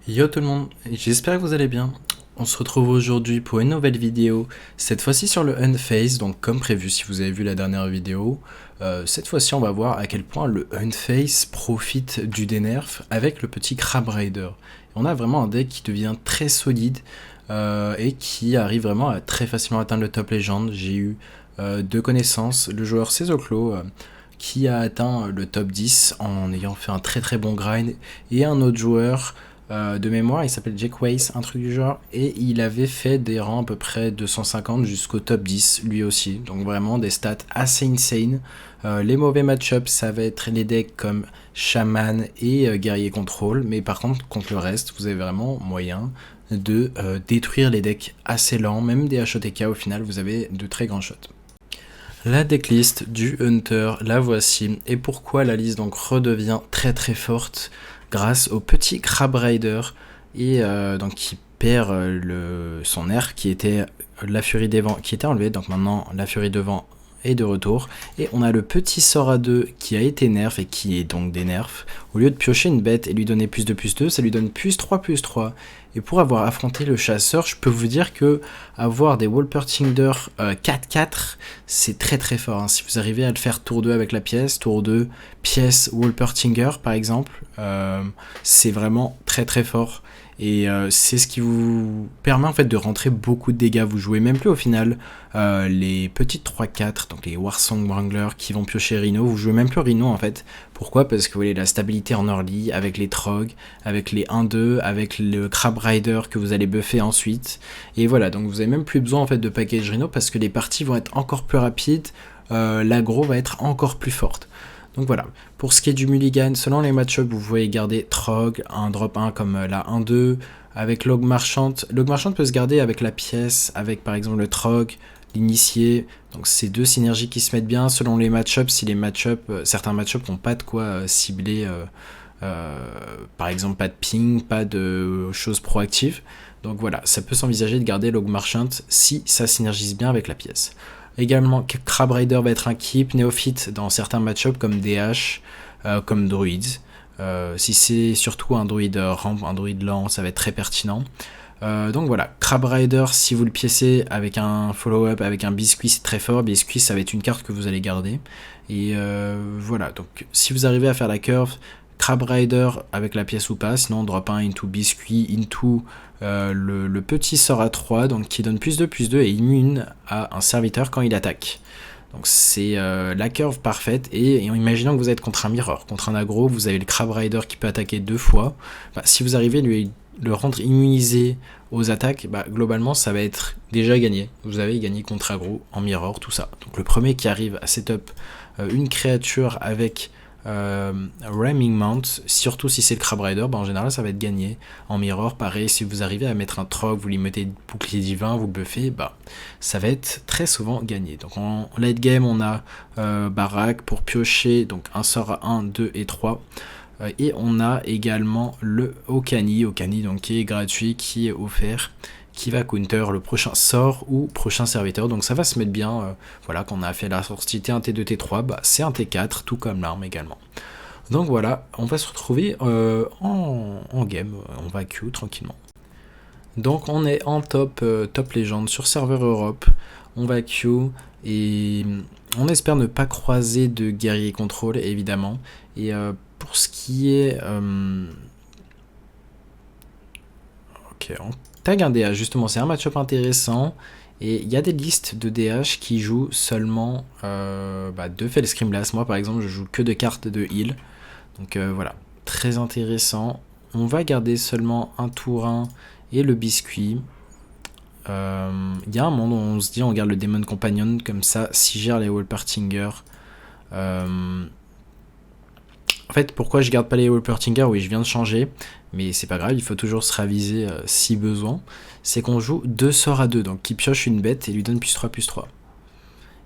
Yo tout le monde, j'espère que vous allez bien. On se retrouve aujourd'hui pour une nouvelle vidéo, cette fois-ci sur le Unphase, donc comme prévu si vous avez vu la dernière vidéo. Cette fois-ci on va voir à quel point le Unphase profite du denerf avec le petit Crab Rider. On a vraiment un deck qui devient très solide et qui arrive vraiment à très facilement atteindre le top légende. J'ai eu deux connaissances, le joueur Cezoclo qui a atteint le top 10 en ayant fait un très très bon grind, et un autre joueur de mémoire, il s'appelle Jack Weiss, un truc du genre, et il avait fait des rangs à peu près 250 jusqu'au top 10 lui aussi, donc vraiment des stats assez insane. Les mauvais match-ups, ça va être les decks comme Shaman et Guerrier Control, mais par contre le reste, vous avez vraiment moyen de détruire les decks assez lents, même des HOTK au final, vous avez de très grands shots. La decklist du Hunter, la voici, et pourquoi la liste donc redevient très très forte grâce au petit Crab Rider, et donc qui perd son air qui était la furie des vents qui était enlevée, donc maintenant la furie de vent est de retour, et on a le petit sort à 2 qui a été nerf et qui est donc des nerfs. Au lieu de piocher une bête et lui donner plus de plus 2, ça lui donne plus 3. Et pour avoir affronté le chasseur, je peux vous dire que avoir des Wolpertinger 4-4, c'est très très fort, hein. Si vous arrivez à le faire tour 2 avec la pièce, tour 2, pièce Wolpertinger par exemple, c'est vraiment très très fort. Et c'est ce qui vous permet en fait de rentrer beaucoup de dégâts. Vous jouez même plus au final les petites 3-4, donc les Warsong Wrangler qui vont piocher Rhino. Vous jouez même plus Rhino en fait. Pourquoi? Parce que vous voyez la stabilité en early avec les Trog, avec les 1-2, avec le Crab Rider que vous allez buffer ensuite. Et voilà, donc vous avez même plus besoin en fait de package Rhino parce que les parties vont être encore plus rapides, l'aggro va être encore plus forte. Donc voilà, pour ce qui est du mulligan, selon les match-ups, vous pouvez garder Trog, un drop 1 comme la 1-2, avec Log Marchante. Log Marchante peut se garder avec la pièce, avec par exemple le Trog, l'initié. Donc c'est deux synergies qui se mettent bien selon les match-ups. Si les match-ups, certains match-ups n'ont pas de quoi cibler, par exemple pas de ping, pas de choses proactives. Donc voilà, ça peut s'envisager de garder Log Marchant si ça synergise bien avec la pièce. Également, Crab Rider va être un keep, Néophyte dans certains match-ups comme DH, comme Druids. Si c'est surtout un druide ramp, un druide lent, ça va être très pertinent. Donc voilà, Crab Rider, si vous le piécez avec un follow-up, avec un biscuit, c'est très fort. Biscuit, ça va être une carte que vous allez garder. Et voilà, donc si vous arrivez à faire la curve, Crab Rider avec la pièce ou pas, sinon drop 1 into biscuit, into le petit sort à 3, donc qui donne plus 2 et immune à un serviteur quand il attaque. Donc c'est la curve parfaite, et imaginons que vous êtes contre un mirror, contre un aggro, vous avez le Crab Rider qui peut attaquer 2 fois. Bah, si vous arrivez à le rendre immunisé aux attaques, bah, globalement ça va être déjà gagné. Vous avez gagné contre aggro, en mirror, tout ça. Donc le premier qui arrive à setup une créature avec Ramming Mount, surtout si c'est le Crab Rider, bah en général ça va être gagné. En mirror, pareil, si vous arrivez à mettre un Trog, vous lui mettez bouclier divin, vous buffez, bah ça va être très souvent gagné. Donc en late game, on a Barak pour piocher, donc un sort à 1, 2 et 3. Et on a également le Okani, donc qui est gratuit, qui est offert, qui va counter le prochain sort ou prochain serviteur. Donc ça va se mettre bien. Voilà, quand on a fait la sortie T1, T2, T3, bah, c'est un T4, tout comme l'arme également. Donc voilà, on va se retrouver en game, on va queue tranquillement. Donc on est en top légende sur serveur Europe, on va queue, et on espère ne pas croiser de guerrier contrôle évidemment. Et pour ce qui est... ok, on tag un DH, justement c'est un match-up intéressant. Et il y a des listes de DH qui jouent seulement 2 Fellscream Blast. Moi par exemple je joue que de cartes de heal. Donc voilà, très intéressant. On va garder seulement un Tourin et le biscuit. Il y a un monde où on se dit on garde le Demon Companion, comme ça, si gère les Wolpertinger. En fait, pourquoi je garde pas les Wolpertinger? Oui, je viens de changer, mais c'est pas grave, il faut toujours se raviser si besoin. C'est qu'on joue 2 sorts à 2, donc qui pioche une bête et lui donne plus 3.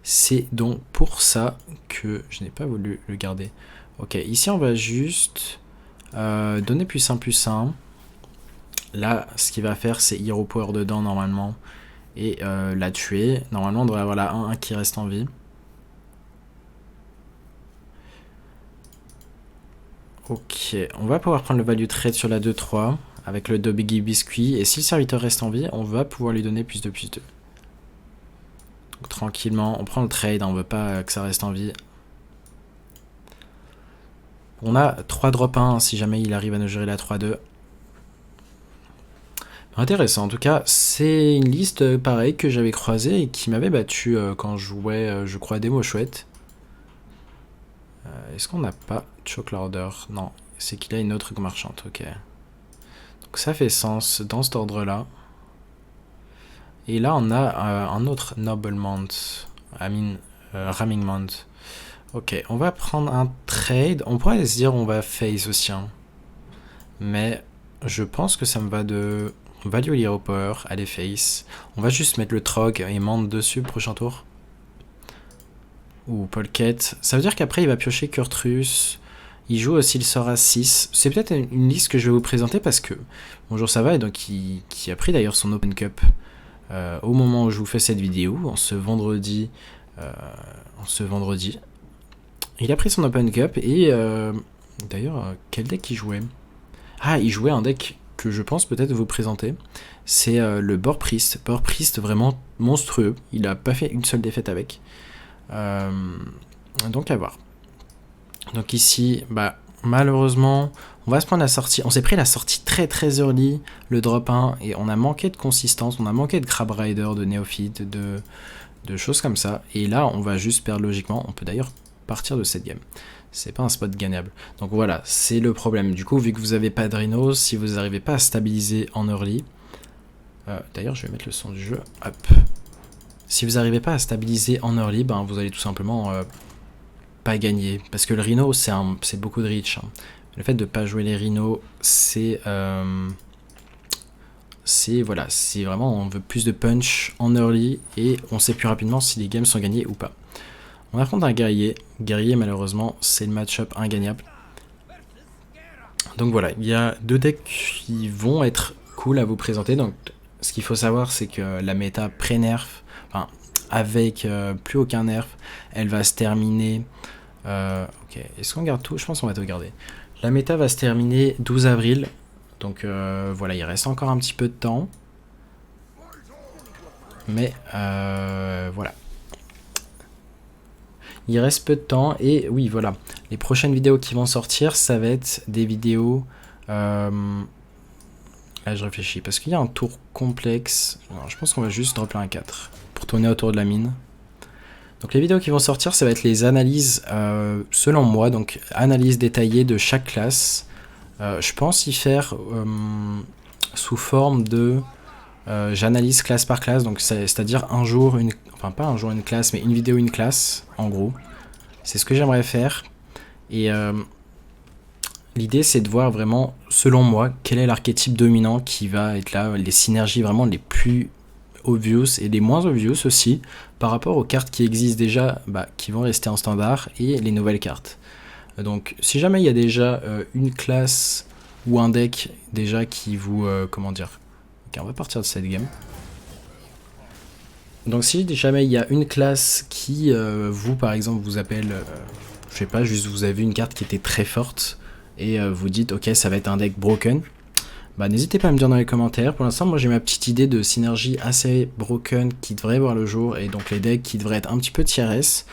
C'est donc pour ça que je n'ai pas voulu le garder. Ok, ici on va juste donner +1/+1. Là, ce qu'il va faire, c'est Hero Power dedans normalement et la tuer. Normalement, on devrait avoir la 1-1 qui reste en vie. Ok, on va pouvoir prendre le value trade sur la 2-3 avec le Dobby Biscuit. Et si le serviteur reste en vie, on va pouvoir lui donner plus de plus 2. Donc tranquillement, on prend le trade, on veut pas que ça reste en vie. On a 3 drop 1 si jamais il arrive à nous gérer la 3-2. Intéressant, en tout cas, c'est une liste pareille que j'avais croisée et qui m'avait battu quand je jouais, je crois, Démo Chouette. Est-ce qu'on n'a pas Choke Lorder? Non, c'est qu'il a une autre marchande, ok. Donc ça fait sens dans cet ordre-là. Et là, on a un autre Noble Mount, Ramming Mount. Ok, on va prendre un trade. On pourrait se dire on va face aussi. Hein. Mais je pense que ça me va de Value Hero Power, aller face. On va juste mettre le Trog et Mount dessus le prochain tour. Ou Polket. Ça veut dire qu'après il va piocher Kurtrus. Il joue aussi le sort à 6. C'est peut-être une liste que je vais vous présenter parce que bonjour ça va et donc qui a pris d'ailleurs son Open Cup au moment où je vous fais cette vidéo, en ce vendredi. Il a pris son Open Cup et d'ailleurs quel deck il jouait? Ah, il jouait un deck que je pense peut-être vous présenter. C'est le Boar Priest. Boar Priest vraiment monstrueux. Il a pas fait une seule défaite avec. Donc à voir. Donc ici, bah malheureusement, on va se prendre la sortie. On s'est pris la sortie très très early, le drop 1, et on a manqué de consistance, on a manqué de Crab Rider, de néophyte, de choses comme ça. Et là, on va juste perdre logiquement. On peut d'ailleurs partir de cette game. C'est pas un spot gagnable. Donc voilà, c'est le problème. Du coup, vu que vous avez pas de Rhino, si vous n'arrivez pas à stabiliser en early, d'ailleurs, je vais mettre le son du jeu. Hop. Si vous n'arrivez pas à stabiliser en early, ben vous allez tout simplement pas gagner. Parce que le Rhino, c'est beaucoup de reach. Hein. Le fait de pas jouer les Rhinos, c'est voilà, c'est vraiment on veut plus de punch en early et on sait plus rapidement si les games sont gagnés ou pas. On affronte un guerrier. Guerrier, malheureusement, c'est le match-up ingagnable. Donc voilà, il y a 2 decks qui vont être cool à vous présenter. Donc ce qu'il faut savoir, c'est que la méta pré-nerf, enfin, avec plus aucun nerf, elle va se terminer. Ok, est-ce qu'on garde tout? Je pense qu'on va tout garder. La méta va se terminer 12 avril. Donc voilà, il reste encore un petit peu de temps. Mais voilà. Il reste peu de temps et oui voilà, les prochaines vidéos qui vont sortir, ça va être des vidéos... Là je réfléchis, parce qu'il y a un tour complexe. Alors, je pense qu'on va juste dropper un 4 pour tourner autour de la mine. Donc les vidéos qui vont sortir, ça va être les analyses, selon moi, donc analyse détaillée de chaque classe. Je pense y faire sous forme de... j'analyse classe par classe, donc c'est-à-dire un jour, enfin pas un jour une classe, mais une vidéo une classe, en gros. C'est ce que j'aimerais faire. Et l'idée c'est de voir vraiment, selon moi, quel est l'archétype dominant qui va être là, les synergies vraiment les plus obvious et les moins obvious aussi, par rapport aux cartes qui existent déjà, qui vont rester en standard, et les nouvelles cartes. Donc si jamais il y a déjà une classe ou un deck déjà qui vous... comment dire... Ok, on va partir de cette game. Donc si jamais il y a une classe qui, vous par exemple, vous appelle, je sais pas, juste vous avez une carte qui était très forte, et vous dites, ok, ça va être un deck broken, n'hésitez pas à me dire dans les commentaires. Pour l'instant, moi j'ai ma petite idée de synergie assez broken qui devrait voir le jour, et donc les decks qui devraient être un petit peu tier S.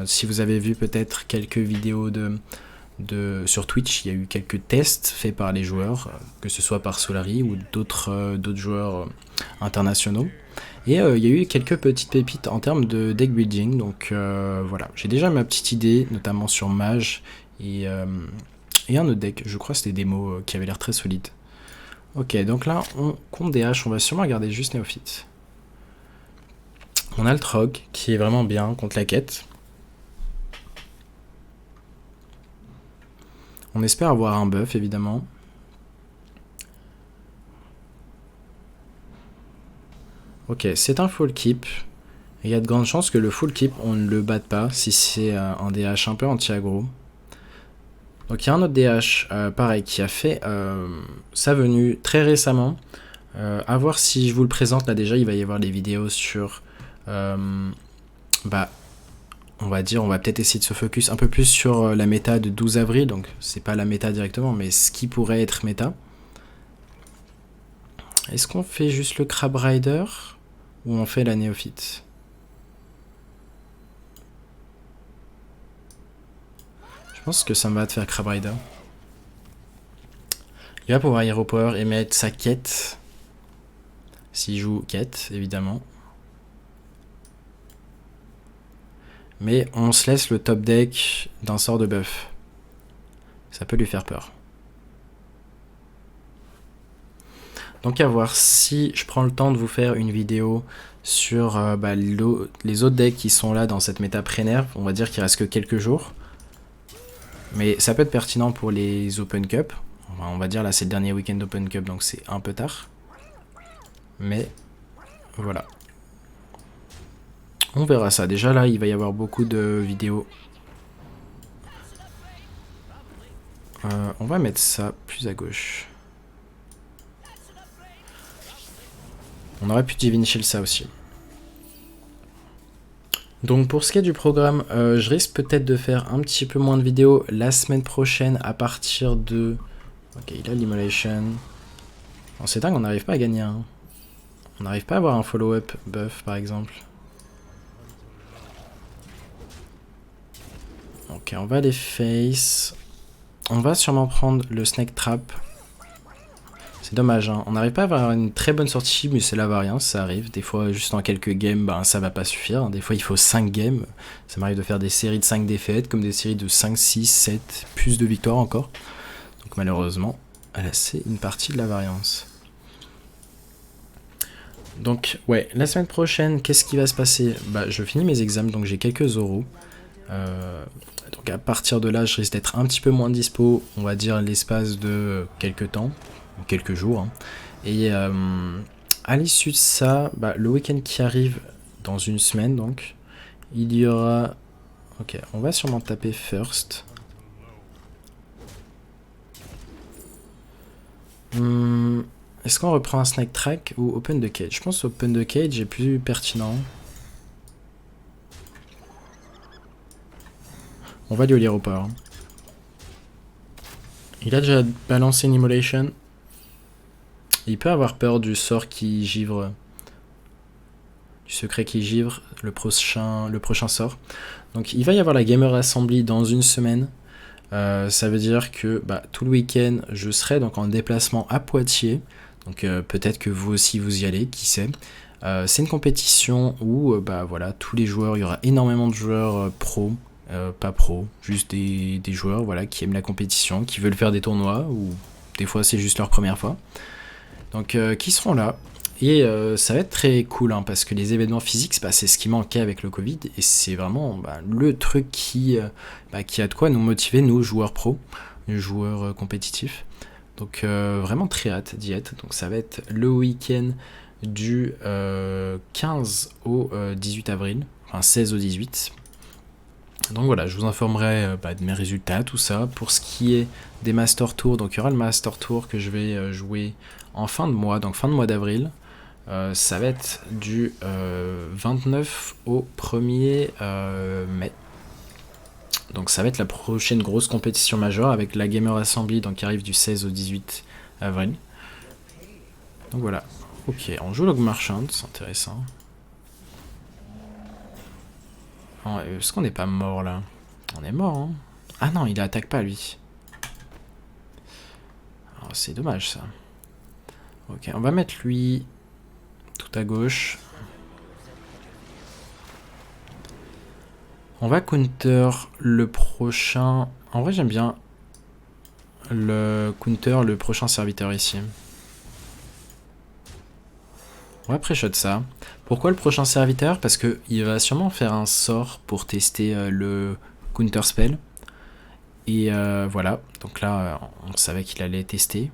Si vous avez vu peut-être quelques vidéos sur Twitch, il y a eu quelques tests faits par les joueurs, que ce soit par Solari ou d'autres joueurs internationaux. Et il y a eu quelques petites pépites en termes de deck building, donc voilà. J'ai déjà ma petite idée, notamment sur Mage et un autre deck, je crois que c'était Démo, qui avait l'air très solide. Ok, donc là, on compte des haches, on va sûrement regarder juste Néophyte. On a le Trog, qui est vraiment bien contre la quête. On espère avoir un buff, évidemment. Ok, c'est un full keep. Il y a de grandes chances que le full keep, on ne le batte pas, si c'est un DH un peu anti-aggro. Donc il y a un autre DH, pareil, qui a fait sa venue très récemment. À voir si je vous le présente, là déjà, il va y avoir des vidéos sur... on va dire, on va peut-être essayer de se focus un peu plus sur la méta de 12 avril, donc c'est pas la méta directement, mais ce qui pourrait être méta. Est-ce qu'on fait juste le Crab Rider ou on fait la néophyte? Je pense que ça me va de faire Crab Rider. Il va pouvoir Hero Power et mettre sa quête. S'il joue quête, évidemment. Mais on se laisse le top deck d'un sort de buff. Ça peut lui faire peur. Donc à voir si je prends le temps de vous faire une vidéo sur les autres decks qui sont là dans cette méta pré-nerf. On va dire qu'il reste que quelques jours. Mais ça peut être pertinent pour les Open Cup. On va dire là c'est le dernier week-end d'Open Cup donc c'est un peu tard. Mais voilà. On verra ça. Déjà là il va y avoir beaucoup de vidéos. On va mettre ça plus à gauche. On aurait pu Divine Shield ça aussi. Donc pour ce qui est du programme, je risque peut-être de faire un petit peu moins de vidéos la semaine prochaine à partir de... Ok, il a l'Immolation. C'est dingue, on n'arrive pas à gagner un. On n'arrive pas à avoir un follow-up buff par exemple. Ok, on va les face. On va sûrement prendre le Snake Trap. C'est dommage, hein. On n'arrive pas à avoir une très bonne sortie, mais c'est la variance, ça arrive. Des fois, juste en quelques games, ben, ça va pas suffire. Des fois, il faut 5 games. Ça m'arrive de faire des séries de 5 défaites, comme des séries de 5, 6, 7, plus de victoires encore. Donc malheureusement, c'est une partie de la variance. Donc, ouais, la semaine prochaine, qu'est-ce qui va se passer? Bah, je finis mes examens, donc j'ai quelques euros. Donc à partir de là, je risque d'être un petit peu moins dispo, on va dire l'espace de quelques temps, quelques jours. Hein. Et à l'issue de ça, bah, le week-end qui arrive dans une semaine, donc, il y aura... Ok, on va sûrement taper First. Est-ce qu'on reprend un Snake Track ou Open the Cage? Je pense que Open the Cage est plus pertinent. On va lui lire au power. Il a déjà balancé une Immolation. Il peut avoir peur du sort qui givre. Du secret qui givre, le prochain sort. Donc il va y avoir la Gamer Assembly dans une semaine. Ça veut dire que tout le week-end, je serai donc en déplacement à Poitiers. Donc peut-être que vous aussi vous y allez, qui sait. C'est une compétition où voilà, tous les joueurs, il y aura énormément de joueurs pro. Pas pro, juste des joueurs voilà, qui aiment la compétition, qui veulent faire des tournois, ou des fois c'est juste leur première fois. Donc qui seront là. Et ça va être très cool, hein, parce que les événements physiques, c'est ce qui manquait avec le Covid, et c'est vraiment le truc qui a de quoi nous motiver, nous, joueurs pro, nous, joueurs compétitifs. Donc vraiment très hâte d'y être. Donc ça va être le week-end du 15 au 18 avril, enfin 16 au 18. Donc voilà, je vous informerai de mes résultats, tout ça. Pour ce qui est des Master Tours, donc il y aura le Master Tour que je vais jouer en fin de mois, donc fin de mois d'avril. Ça va être du 29 au 1er mai. Donc ça va être la prochaine grosse compétition majeure avec la Gamer Assembly donc, qui arrive du 16 au 18 avril. Donc voilà. Ok, on joue Log Marchand, c'est intéressant. Est-ce qu'on n'est pas mort là? On est mort, hein? Ah non, il attaque pas lui. C'est dommage ça. Ok, on va mettre lui tout à gauche. On va counter le prochain... En vrai j'aime bien le counter le prochain serviteur ici. On va pré-shot ça. Pourquoi le prochain serviteur? Parce qu'il va sûrement faire un sort pour tester le counter spell. Et voilà, donc là on savait qu'il allait tester.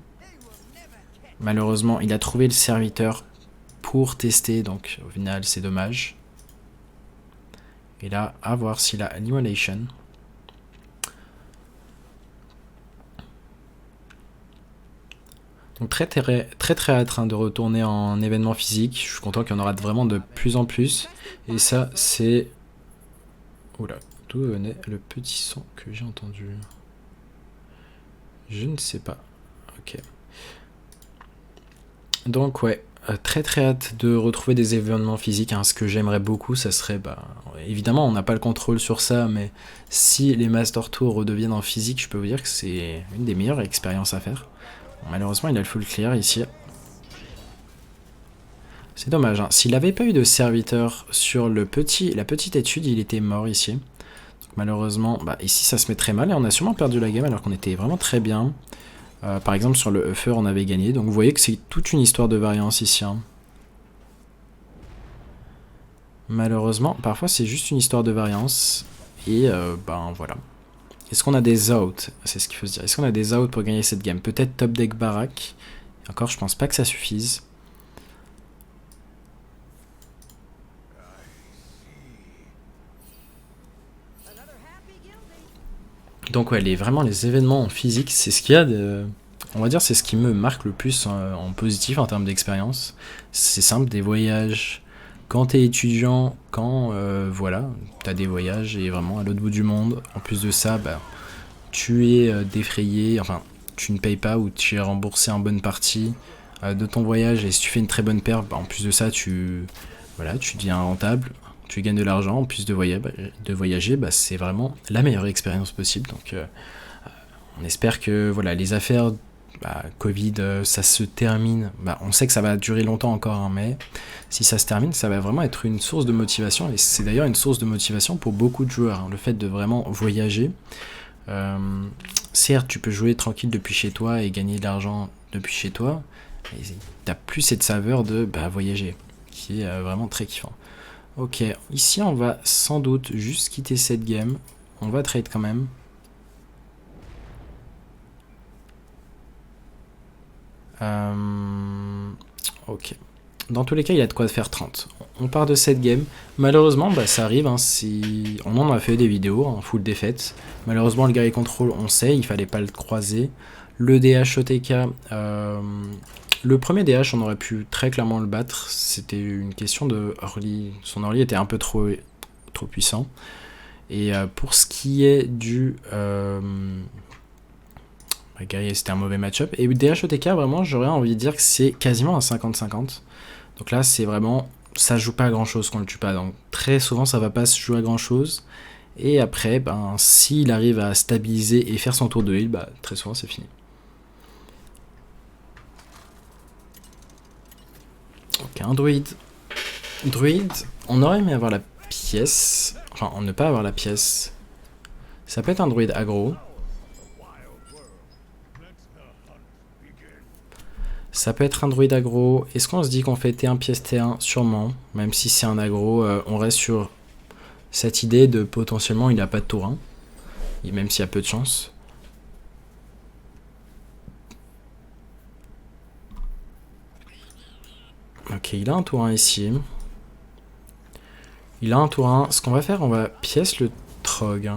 Malheureusement il a trouvé le serviteur pour tester, donc au final c'est dommage. Et là, à voir s'il a l'Immolation. Donc très hâte de retourner en événement physique. Je suis content qu'il y en aura vraiment de plus en plus. Et ça, c'est... Oula, d'où venait le petit son que j'ai entendu? Je ne sais pas. Ok. Donc ouais, très très hâte de retrouver des événements physiques, hein. Ce que j'aimerais beaucoup, ça serait, bah, évidemment on n'a pas le contrôle sur ça, mais si les Master Tours redeviennent en physique, je peux vous dire que c'est une des meilleures expériences à faire. Bon, malheureusement il a le full clear ici. C'est dommage, hein. S'il n'avait pas eu de serviteur sur la petite étude, il était mort ici. Donc, malheureusement, bah, ici ça se met très mal et on a sûrement perdu la game alors qu'on était vraiment très bien. Par exemple sur le Uffer on avait gagné, donc vous voyez que c'est toute une histoire de variance ici, hein. Malheureusement, parfois c'est juste une histoire de variance. Et ben voilà. Est-ce qu'on a des outs? C'est ce qu'il faut se dire. Est-ce qu'on a des outs pour gagner cette game? Peut-être top deck barack. Encore, je pense pas que ça suffise. Donc ouais, vraiment les événements en physique, c'est ce qu'il y a de... On va dire c'est ce qui me marque le plus en positif en termes d'expérience. C'est simple, des voyages. Quand t'es étudiant, quand voilà, t'as des voyages et vraiment à l'autre bout du monde. En plus de ça, bah, tu es défrayé, enfin tu ne payes pas ou tu es remboursé en bonne partie de ton voyage et si tu fais une très bonne perte, bah, en plus de ça voilà, tu deviens rentable, tu gagnes de l'argent en plus de voyager, bah, c'est vraiment la meilleure expérience possible. Donc on espère que voilà, les affaires bah, Covid, ça se termine. Bah, on sait que ça va durer longtemps encore, hein, mais si ça se termine, ça va vraiment être une source de motivation. Et c'est d'ailleurs une source de motivation pour beaucoup de joueurs, hein, le fait de vraiment voyager. Certes, tu peux jouer tranquille depuis chez toi et gagner de l'argent depuis chez toi, mais t'as plus cette saveur de bah, voyager, qui est vraiment très kiffant. Ok, ici on va sans doute juste quitter cette game. On va trade quand même. Ok. Dans tous les cas, il a de quoi faire 30. On part de cette game. Malheureusement, bah, ça arrive. Hein, si... On en a fait des vidéos en full défaite. Malheureusement, le guerrier contrôle, on sait, il fallait pas le croiser. Le DH OTK, le premier DH, on aurait pu très clairement le battre. C'était une question de early. Son early était un peu trop puissant. Et pour ce qui est du... guerrier, c'était un mauvais match-up. Et DH OTK, vraiment, j'aurais envie de dire que c'est quasiment un 50-50. Donc là, c'est vraiment... Ça joue pas à grand-chose qu'on le tue pas. Donc très souvent, ça va pas se jouer à grand-chose. Et après, ben, s'il arrive à stabiliser et faire son tour de heal, bah, très souvent, c'est fini. Ok, un druide. Druide, on aurait aimé avoir la pièce. Enfin, ne pas avoir la pièce. Ça peut être un druide aggro. Ça peut être un druide aggro. Est-ce qu'on se dit qu'on fait T1 pièce T1? Sûrement. Même si c'est un aggro, on reste sur cette idée de potentiellement il n'a pas de tour 1. Et même s'il y a peu de chance. Ok, il a un tour 1 ici. Il a un tour 1. Ce qu'on va faire, on va pièce le Trog.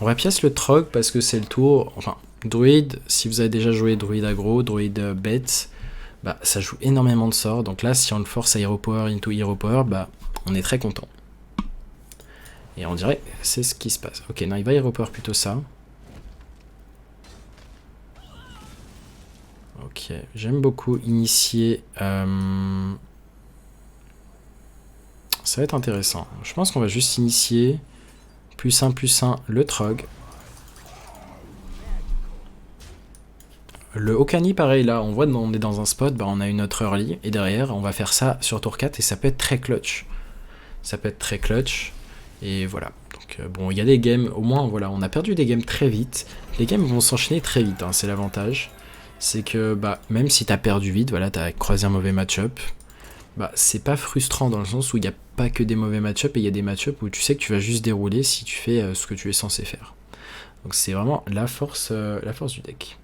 On va pièce le Trog parce que c'est le tour... Enfin, druide, si vous avez déjà joué druide aggro, druide bête, bah, ça joue énormément de sorts. Donc là, si on le force à Hero Power into Hero Power, bah, on est très content. Et on dirait c'est ce qui se passe. Ok, non, il va Hero Power plutôt ça. Ok, j'aime beaucoup initier... Ça va être intéressant. Je pense qu'on va juste initier +1 +1 le Trog. Le Okani, pareil, là, on voit on est dans un spot, bah, on a une autre early, et derrière, on va faire ça sur tour 4, et ça peut être très clutch. Ça peut être très clutch, et voilà. Donc, bon, il y a des games, au moins, voilà, on a perdu des games très vite. Les games vont s'enchaîner très vite, hein, c'est l'avantage. C'est que, bah, même si t'as perdu vite, voilà, t'as croisé un mauvais match-up, bah, c'est pas frustrant dans le sens où il n'y a pas que des mauvais match-up, et il y a des match-up où tu sais que tu vas juste dérouler si tu fais ce que tu es censé faire. Donc c'est vraiment la force du deck.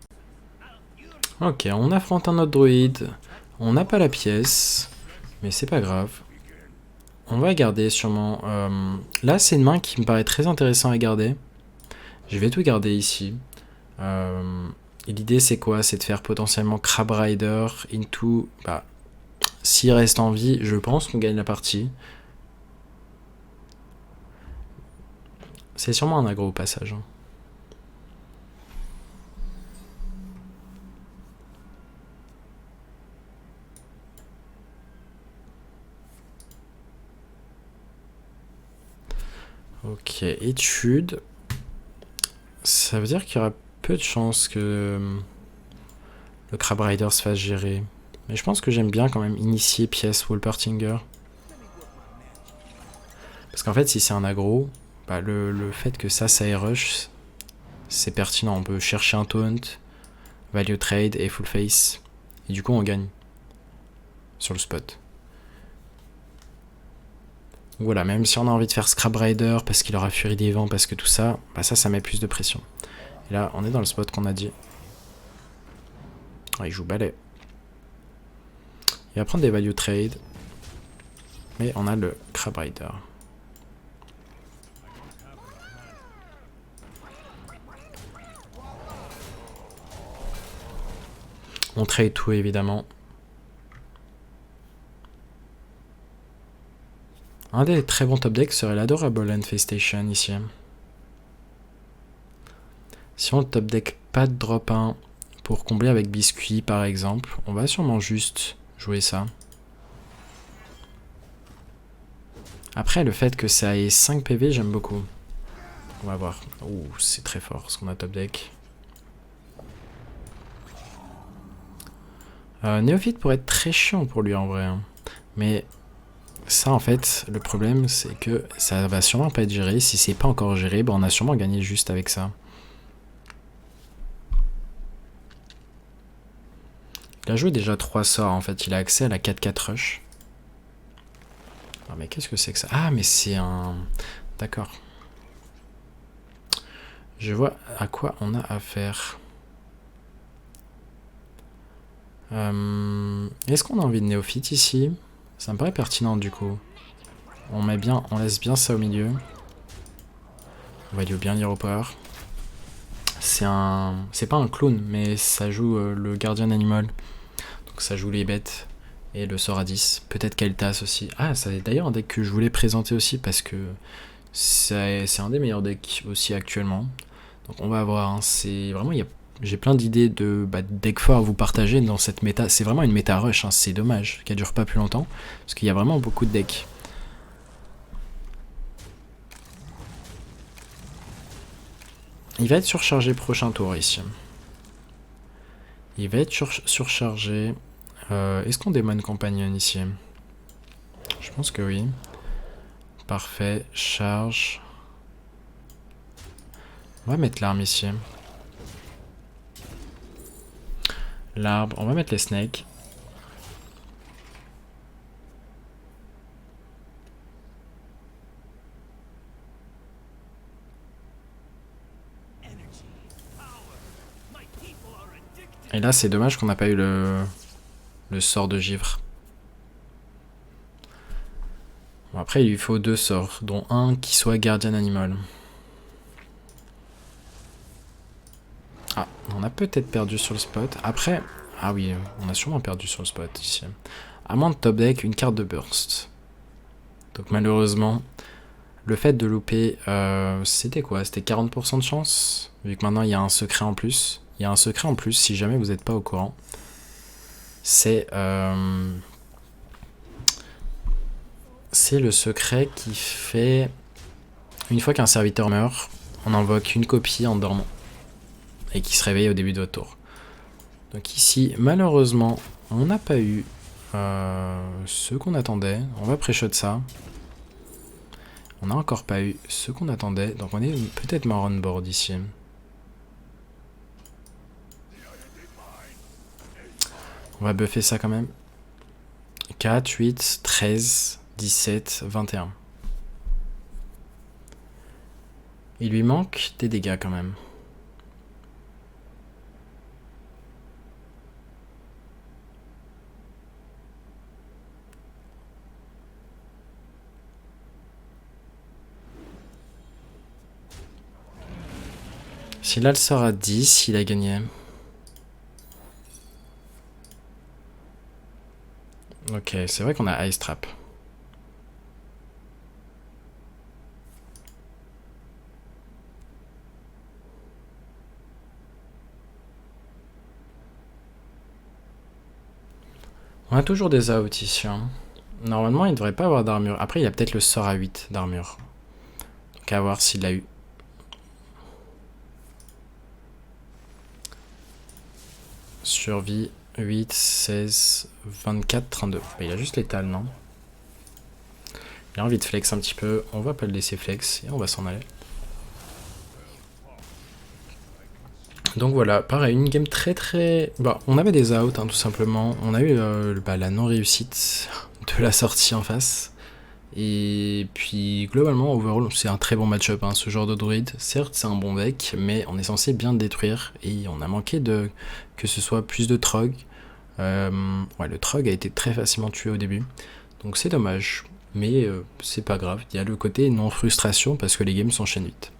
Ok, on affronte un autre druide. On n'a pas la pièce, mais c'est pas grave. On va garder sûrement... Là, c'est une main qui me paraît très intéressant à garder. Je vais tout garder ici. Et l'idée, c'est quoi? C'est de faire potentiellement Crab Rider into... Bah, s'il reste en vie, je pense qu'on gagne la partie. C'est sûrement un aggro au passage. Hein. Ok, étude. Ça veut dire qu'il y aura peu de chances que le Crab Rider se fasse gérer. Mais je pense que j'aime bien quand même initier pièce Wolpertinger. Parce qu'en fait, si c'est un aggro, bah, le fait que ça ait rush, c'est pertinent. On peut chercher un taunt, value trade et full face. Et du coup, on gagne sur le spot. Donc voilà, même si on a envie de faire Scrap Rider parce qu'il aura Furie des Vents, parce que tout ça, bah ça met plus de pression. Et là, on est dans le spot qu'on a dit. Ah, il joue balai. Il va prendre des value trade. Mais on a le Crab Rider. On trade tout évidemment. Un des très bons top decks serait l'Adorable Infestation ici. Si on top deck pas de drop 1 pour combler avec Biscuit par exemple, on va sûrement juste jouer ça. Après, le fait que ça ait 5 PV, j'aime beaucoup. On va voir. Ouh, c'est très fort ce qu'on a top deck. Néophyte pourrait être très chiant pour lui en vrai. Hein. Mais ça en fait, le problème c'est que ça va sûrement pas être géré. Si c'est pas encore géré, bah, on a sûrement gagné juste avec ça. Il a joué déjà 3 sorts en fait. Il a accès à la 4-4 rush. Ah mais qu'est-ce que c'est que ça? Ah mais c'est un... D'accord. Je vois à quoi on a affaire. Est-ce qu'on a envie de néophyte ici? Ça me paraît pertinent du coup. On laisse bien ça au milieu. On va bien l'hero power. C'est pas un clown, mais ça joue le Guardian Animal. Donc ça joue les bêtes et le sort à 10. Peut-être Keltas aussi. Ah, c'est d'ailleurs un deck que je voulais présenter aussi parce que c'est un des meilleurs decks aussi actuellement. Donc on va voir. Hein. C'est vraiment, j'ai plein d'idées de decks forts à vous partager dans cette méta. C'est vraiment une méta rush. Hein. C'est dommage qu'elle dure pas plus longtemps parce qu'il y a vraiment beaucoup de decks. Il va être surchargé prochain tour ici. Il va être surchargé. Est-ce qu'on démon compagnon ici? Je pense que oui. Parfait. Charge. On va mettre l'arme ici. L'arbre. On va mettre les snakes. Et là, c'est dommage qu'on n'a pas eu le sort de givre. Bon, après, il lui faut 2 sorts, dont un qui soit Guardian Animal. Ah, on a peut-être perdu sur le spot. Après, ah oui, on a sûrement perdu sur le spot ici. À moins de top deck, une carte de burst. Donc malheureusement, le fait de louper, c'était quoi? C'était 40% de chance? Vu que maintenant, il y a un secret en plus. Il y a un secret en plus, si jamais vous n'êtes pas au courant. C'est le secret qui fait... Une fois qu'un serviteur meurt, on invoque une copie en dormant. Et qui se réveille au début de votre tour. Donc ici, malheureusement, on n'a pas eu ce qu'on attendait. On va pré-shot ça. On n'a encore pas eu ce qu'on attendait. Donc on est peut-être mort on board ici. On va buffer ça quand même. 4, 8, 13, 17, 21. Il lui manque des dégâts quand même. S'il a le sort à 10, il a gagné. Ok, c'est vrai qu'on a Ice Trap. On a toujours des outs ici. Hein. Normalement, il ne devrait pas avoir d'armure. Après, il a peut-être le sort à 8 d'armure. Donc à voir s'il l'a eu. Survie 8, 16, 24, 32. Bah, il a juste l'étal, non? Il a envie de flex un petit peu. On va pas le laisser flex et on va s'en aller. Donc voilà, pareil, une game très... Bah, on avait des outs, hein, tout simplement. On a eu la non-réussite de la sortie en face. Et puis, globalement, overall, c'est un très bon match-up, hein, ce genre de druide. Certes, c'est un bon deck, mais on est censé bien le détruire. Et on a manqué de que ce soit plus de Trog. Ouais, le Trog a été très facilement tué au début. Donc c'est dommage. Mais c'est pas grave. Il y a le côté non-frustration parce que les games s'enchaînent vite.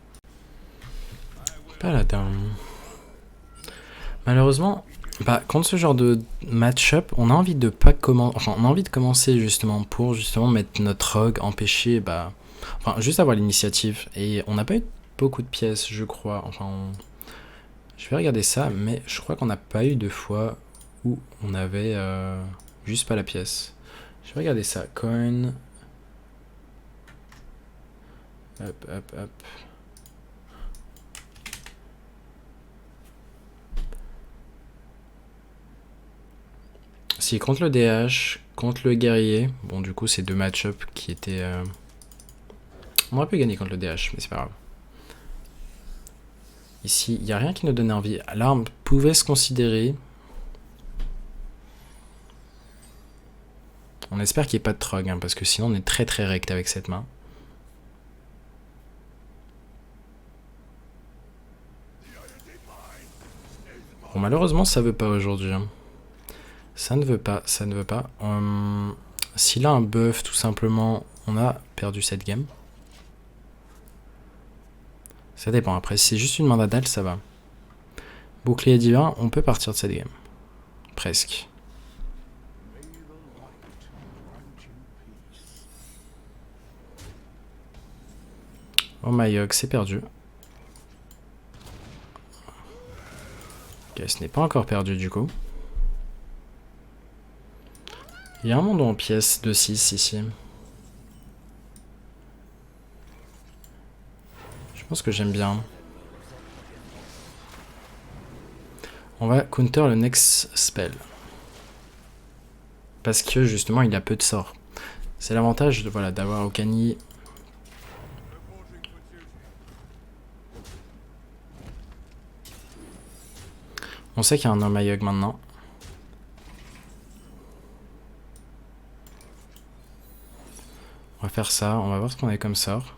Paladin. Malheureusement, bah, contre ce genre de match-up, on a envie de pas on a envie de commencer justement pour justement mettre notre rogue, empêcher, bah, enfin juste avoir l'initiative. Et on n'a pas eu beaucoup de pièces, je crois. Enfin, je vais regarder ça, mais je crois qu'on n'a pas eu de fois où on avait juste pas la pièce. Je vais regarder ça. Coin. Hop, hop, hop. Si, contre le DH, contre le guerrier. Bon, du coup, c'est deux match-up qui étaient... On aurait pu gagner contre le DH, mais c'est pas grave. Ici, il n'y a rien qui nous donnait envie. L'arme pouvait se considérer. On espère qu'il n'y ait pas de Trog, hein, parce que sinon on est très très rect avec cette main. Bon, malheureusement, ça veut pas aujourd'hui. Hein. Ça ne veut pas, ça ne veut pas. S'il a un buff, tout simplement, on a perdu cette game. Ça dépend. Après, si c'est juste une main d'Adal, ça va. Bouclier divin, on peut partir de cette game. Presque. Oh my god, c'est perdu. Ok, ce n'est pas encore perdu du coup. Il y a un monde en pièces de 6 ici. Je pense que j'aime bien. On va counter le next spell. Parce que justement il a peu de sorts. C'est l'avantage de, voilà, d'avoir Okani. On sait qu'il y a un Ormayog maintenant. On va faire ça, on va voir ce qu'on a comme sort.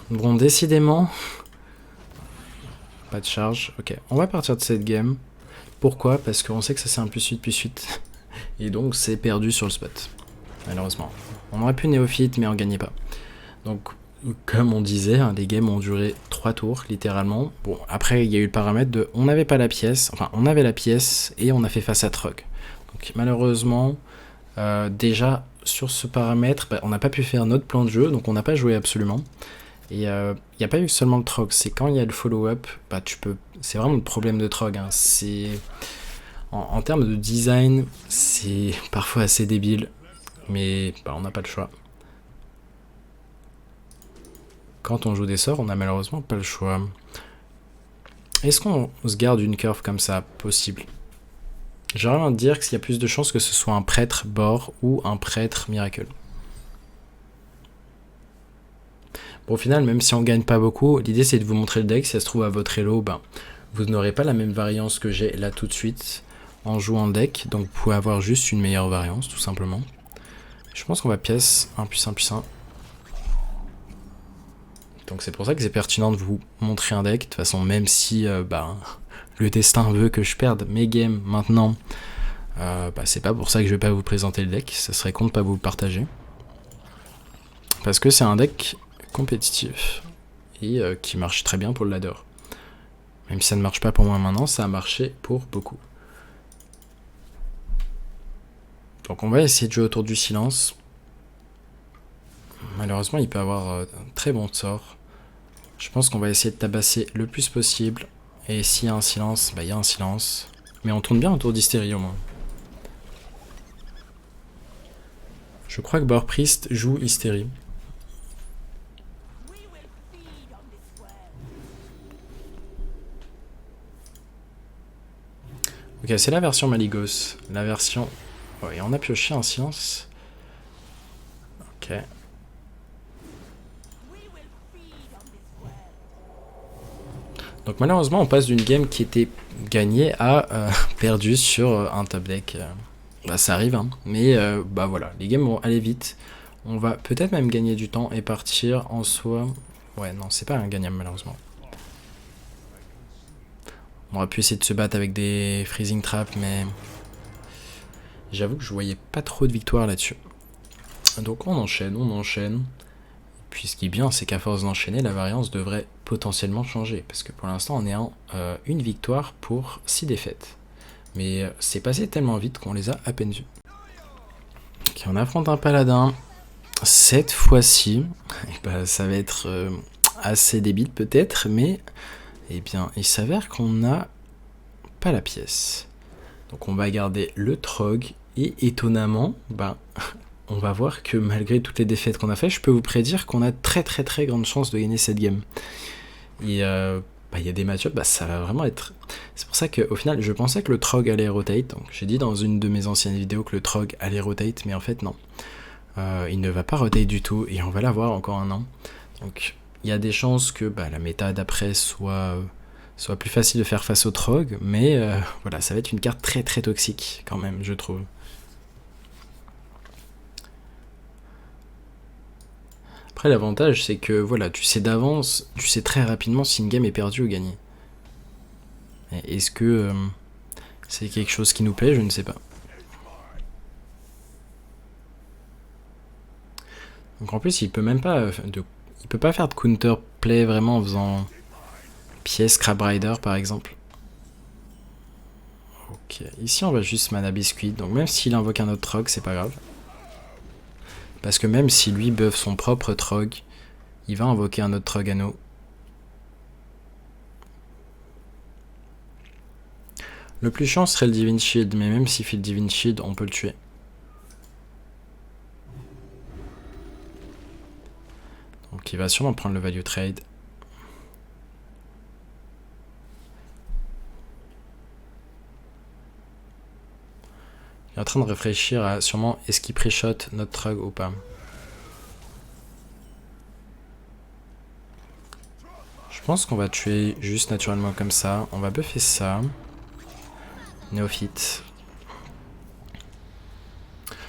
Bon, décidément. Pas de charge. Ok, on va partir de cette game. Pourquoi? Parce qu'on sait que ça c'est un +8/+8. Et donc c'est perdu sur le spot. Malheureusement. On aurait pu néophyte, mais on gagnait pas. Donc, comme on disait, hein, les games ont duré 3 tours, littéralement. Bon, après, il y a eu le paramètre de on n'avait pas la pièce, enfin, on avait la pièce et on a fait face à Trog. Donc, malheureusement, déjà, sur ce paramètre, bah, on n'a pas pu faire notre plan de jeu, donc on n'a pas joué absolument. Et il n'y a pas eu seulement le Trog, c'est quand il y a le follow-up, bah, tu peux. C'est vraiment le problème de Trog. Hein. C'est. En termes de design, c'est parfois assez débile, mais bah, on n'a pas le choix. Quand on joue des sorts, on n'a malheureusement pas le choix. Est-ce qu'on se garde une curve comme ça? Possible. J'aurais envie de dire qu'il y a plus de chances que ce soit un prêtre bord ou un prêtre miracle. Bon, au final, même si on gagne pas beaucoup, l'idée c'est de vous montrer le deck. Si ça se trouve à votre elo, ben, vous n'aurez pas la même variance que j'ai là tout de suite en jouant deck. Donc vous pouvez avoir juste une meilleure variance, tout simplement. Je pense qu'on va pièce 1+1+1. Donc c'est pour ça que c'est pertinent de vous montrer un deck. De toute façon, même si le destin veut que je perde mes games maintenant, c'est pas pour ça que je vais pas vous présenter le deck. Ça serait con de pas vous le partager. Parce que c'est un deck compétitif et qui marche très bien pour le ladder. Même si ça ne marche pas pour moi maintenant, ça a marché pour beaucoup. Donc on va essayer de jouer autour du silence. Malheureusement, il peut avoir un très bon sort. Je pense qu'on va essayer de tabasser le plus possible. Et s'il y a un silence, bah il y a un silence. Mais on tourne bien autour d'Hystérie au moins. Je crois que Borpriest joue Hystérie. Ok, c'est la version Maligos. La version... Ouais, on a pioché en science. Ok. Donc malheureusement, on passe d'une game qui était gagnée à perdue sur un top deck. Bah ça arrive, hein. Mais bah voilà, les games vont aller vite. On va peut-être même gagner du temps et partir en soi. Ouais, non, c'est pas un gagnable malheureusement. On aurait pu essayer de se battre avec des freezing traps, mais j'avoue que je voyais pas trop de victoire là-dessus. Donc on enchaîne, on enchaîne. Puis ce qui est bien, c'est qu'à force d'enchaîner, la variance devrait potentiellement changer. Parce que pour l'instant, on est en une victoire pour 6 défaites. Mais c'est passé tellement vite qu'on les a à peine vues. Ok, on affronte un paladin. Cette fois-ci, bah, ça va être assez débile peut-être, mais eh bien, il s'avère qu'on n'a pas la pièce. Donc on va garder le Trog et étonnamment, bah, on va voir que malgré toutes les défaites qu'on a fait, je peux vous prédire qu'on a très grande chance de gagner cette game. Et bah, y a des match-ups, bah, ça va vraiment être... C'est pour ça qu'au final, je pensais que le Trog allait rotate. Donc j'ai dit dans une de mes anciennes vidéos que le Trog allait rotate, mais en fait non. Il ne va pas rotate du tout et on va l'avoir encore un an. Donc il y a des chances que bah, la méta d'après soit plus facile de faire face au Trog, mais voilà, ça va être une carte très toxique quand même, je trouve. Après l'avantage c'est que voilà, tu sais d'avance, tu sais très rapidement si une game est perdue ou gagnée. Est-ce que c'est quelque chose qui nous plaît? Je ne sais pas. Donc en plus il peut même pas il peut pas faire de counter play vraiment en faisant pièce Crab Rider par exemple. Ok, ici on va juste mana biscuit, donc même s'il invoque un autre Trog, c'est pas grave. Parce que même si lui buff son propre Trog, il va invoquer un autre Trog à nous. Le plus chiant serait le Divine Shield, mais même s'il fait le Divine Shield, on peut le tuer. Donc il va sûrement prendre le value trade. Il est en train de réfléchir à sûrement est-ce qu'il pré-shot notre Trog ou pas. Je pense qu'on va tuer juste naturellement comme ça. On va buffer ça. Néophyte.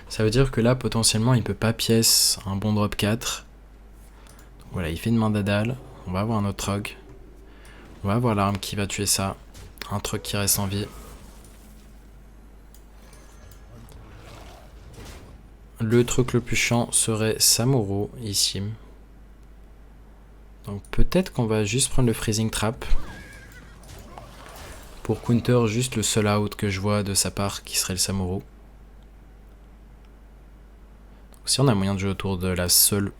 Ça veut dire que là, potentiellement, il peut pas pièce un bon drop 4. Donc voilà, il fait une main d'Adal. On va avoir un autre Trog. On va avoir l'arme qui va tuer ça. Un Trog qui reste en vie. Le truc le plus chiant serait Samuro ici. Donc peut-être qu'on va juste prendre le Freezing Trap. Pour counter juste le seul out que je vois de sa part qui serait le Samuro. Si on a moyen de jouer autour de la seule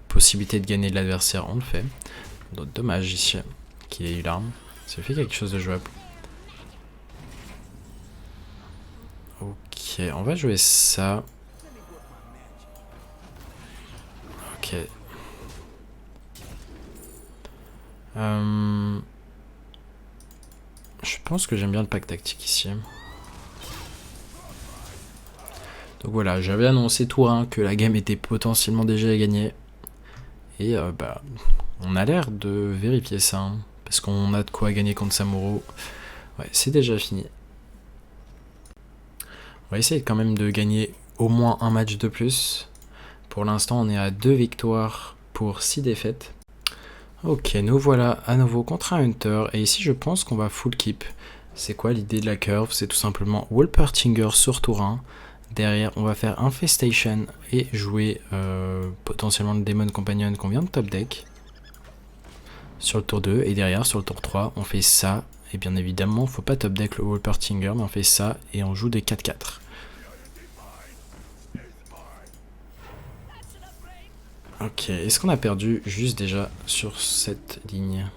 possibilité de gagner de l'adversaire, on le fait. Donc dommage ici qu'il ait eu l'arme. Ça fait quelque chose de jouable. Ok, on va jouer ça. Ok. Je pense que j'aime bien le pack tactique ici. Donc voilà, j'avais annoncé tour 1 que la game était potentiellement déjà gagnée. Et bah, on a l'air de vérifier ça. Hein, parce qu'on a de quoi gagner contre Samuro. Ouais, c'est déjà fini. On va essayer quand même de gagner au moins un match de plus. Pour l'instant, on est à 2 victoires pour 6 défaites. Ok, nous voilà à nouveau contre un Hunter. Et ici, je pense qu'on va full keep. C'est quoi l'idée de la curve? C'est tout simplement Wolpertinger sur tour 1. Derrière, on va faire Infestation et jouer potentiellement le Demon Companion qu'on vient de top deck. Sur le tour 2. Et derrière, sur le tour 3, on fait ça. Et bien évidemment, faut pas top deck le Wolpertinger, mais on fait ça et on joue des 4-4. Ok, est-ce qu'on a perdu juste déjà sur cette ligne?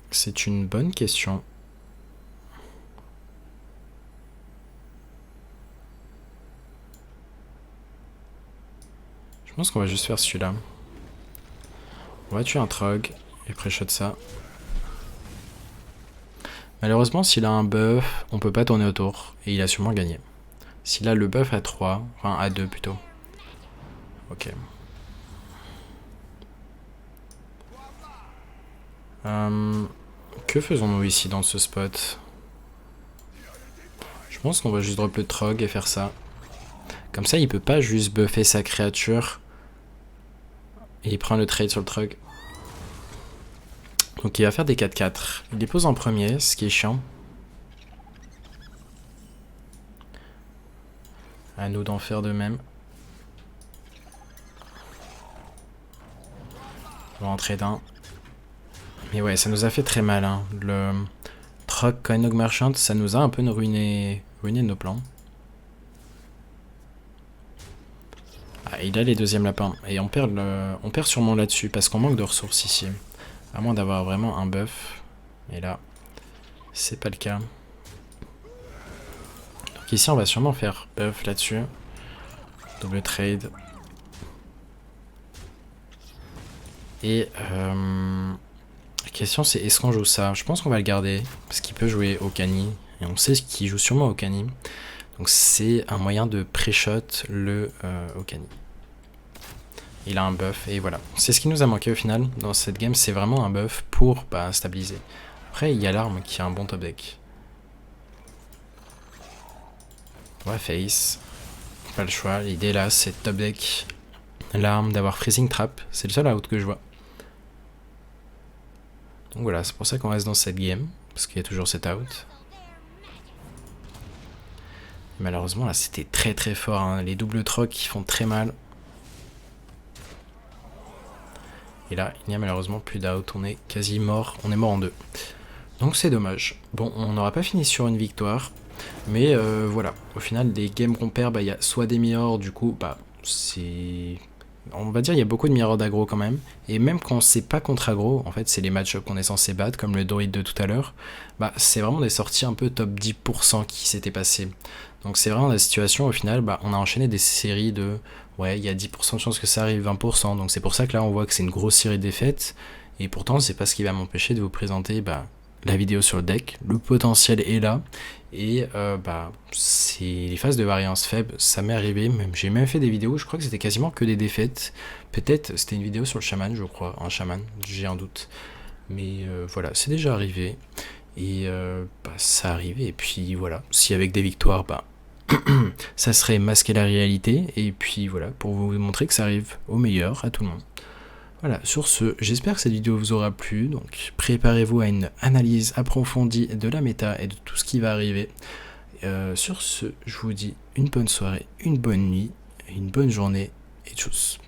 C'est une bonne question. pense qu'on va juste faire celui-là. On va tuer un Trog et pré-shot ça. Malheureusement, s'il a un buff, on peut pas tourner autour. Et il a sûrement gagné. S'il a le buff à 3, enfin à 2 plutôt. Ok. Que faisons-nous ici dans ce spot? Je pense qu'on va juste drop le Trog et faire ça. Comme ça, il peut pas juste buffer sa créature. Et il prend le trade sur le Trog. Donc il va faire des 4-4. Il les pose en premier, ce qui est chiant. À nous d'en faire de même. On va entrer d'un. Mais ouais, ça nous a fait très mal. Hein. Le Trog Coin Merchant, ça nous a un peu ruiné nos plans. Ah, il a les deuxièmes lapins. Et on perd sûrement là-dessus parce qu'on manque de ressources ici. À moins d'avoir vraiment un buff. Et là, c'est pas le cas. Donc ici, on va sûrement faire buff là-dessus. Double trade. Et la question c'est est-ce qu'on joue ça? Je pense qu'on va le garder. Parce qu'il peut jouer Okani. Et on sait qu'il joue sûrement Okani. Donc c'est un moyen de pré-shot le Okani. Il a un buff et voilà. C'est ce qui nous a manqué au final dans cette game. C'est vraiment un buff pour stabiliser. Après il y a l'arme qui a un bon top deck. On va face. Pas le choix. L'idée là c'est top deck. L'arme d'avoir freezing trap. C'est le seul out que je vois. Donc voilà, c'est pour ça qu'on reste dans cette game. Parce qu'il y a toujours cet out. Malheureusement là c'était très très fort. Hein. Les doubles trocs qui font très mal. Et là, il n'y a malheureusement plus d'out, on est quasi mort, on est mort en deux. Donc c'est dommage. Bon, on n'aura pas fini sur une victoire, mais voilà. Au final, les games qu'on perd, il y a soit des mirrors, du coup, c'est... On va dire il y a beaucoup de mirrors d'aggro quand même. Et même quand c'est pas contre aggro, en fait, c'est les match-ups qu'on est censé battre, comme le Druid de tout à l'heure, c'est vraiment des sorties un peu top 10% qui s'étaient passées. Donc c'est vraiment la situation, au final, on a enchaîné des séries de... Ouais, il y a 10% de chance que ça arrive, 20%. Donc c'est pour ça que là, on voit que c'est une grosse série de défaites. Et pourtant, c'est pas ce qui va m'empêcher de vous présenter la vidéo sur le deck. Le potentiel est là. Et c'est les phases de variance faible, ça m'est arrivé. J'ai même fait des vidéos, je crois que c'était quasiment que des défaites. Peut-être c'était une vidéo sur le chaman, je crois. Un chaman, j'ai un doute. Mais voilà, c'est déjà arrivé. Et ça arrive. Et puis voilà, si avec des victoires, ça serait masquer la réalité. Et puis voilà, pour vous montrer que ça arrive au meilleur, à tout le monde. Voilà, sur ce, j'espère que cette vidéo vous aura plu. Donc préparez-vous à une analyse approfondie de la méta et de tout ce qui va arriver. Sur ce, je vous dis une bonne soirée, une bonne nuit, une bonne journée et tchuss.